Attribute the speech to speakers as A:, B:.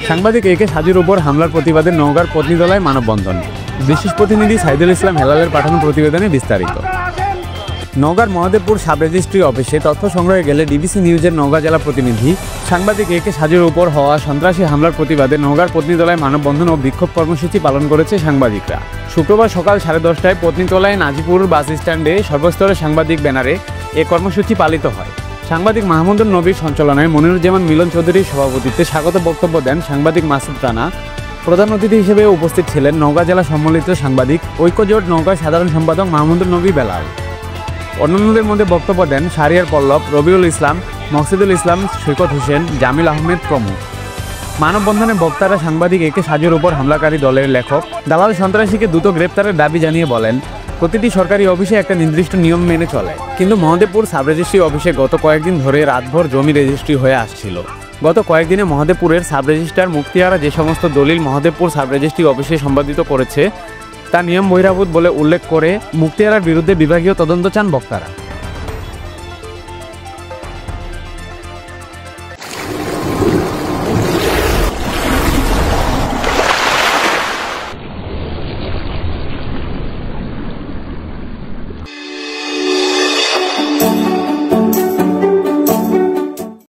A: সাংবাদিক একে সাজুর উপর হামলার প্রতিবাদে নওগাঁর পত্নীতলায় মানববন্ধন। বিশেষ প্রতিনিধি সাইদুল ইসলাম হেলালের পাঠানো প্রতিবেদনে বিস্তারিত। নওগাঁর মহাদেবপুর সাব রেজিস্ট্রি অফিসে তথ্য সংগ্রহে গেলে ডিবিসি নিউজের নওগাঁ জেলা প্রতিনিধি সাংবাদিক একে সাজুর উপর হওয়া সন্ত্রাসী হামলার প্রতিবাদে নওগাঁর পত্নীতলায় মানববন্ধন ও বিক্ষোভ কর্মসূচি পালন করেছে সাংবাদিকরা। শুক্রবার সকাল 10:30টায় পত্নীতলায় নাজিপুর বাস স্ট্যান্ডে সর্বস্তরের সাংবাদিক ব্যানারে এ কর্মসূচি পালিত হয়। সাংবাদিক মাহমুদুর নবীর সঞ্চালনায় মনিরুজ্জামান মিলন চৌধুরীর সভাপতিত্বে স্বাগত বক্তব্য দেন সাংবাদিক মাসুদ রানা। প্রধান অতিথি হিসেবে উপস্থিত ছিলেন নওগাঁ জেলা সম্মিলিত সাংবাদিক ঐক্যজোট নওগাঁর সাধারণ সম্পাদক মাহমুদুর নবী বেলাল। অন্যান্যদের মধ্যে বক্তব্য দেন শাহরিয়ার পল্লব, রবিউল ইসলাম, মকসিদুল ইসলাম, সৈকত হোসেন, জামিল আহমেদ প্রমুখ। মানববন্ধনে বক্তারা সাংবাদিক একে সাজুর উপর হামলাকারী দলের লেখক দালাল সন্ত্রাসীকে দ্রুত গ্রেপ্তারের দাবি জানিয়ে বলেন, প্রতিটি সরকারি অফিসে একটা নির্দিষ্ট নিয়ম মেনে চলে, কিন্তু মহাদেবপুর সাব রেজিস্ট্রি অফিসে গত কয়েকদিন ধরে রাতভর জমি রেজিস্ট্রি হয়ে আসছিল। গত কয়েকদিনে মহাদেবপুরের সাব রেজিস্ট্রার মুক্তিয়ারা যে সমস্ত দলিল মহাদেবপুর সাব রেজিস্ট্রি অফিসে সম্পাদিত করেছে তা নিয়ম বহির্ভূত বলে উল্লেখ করে মুক্তিয়ারার বিরুদ্ধে বিভাগীয় তদন্ত চান বক্তারা।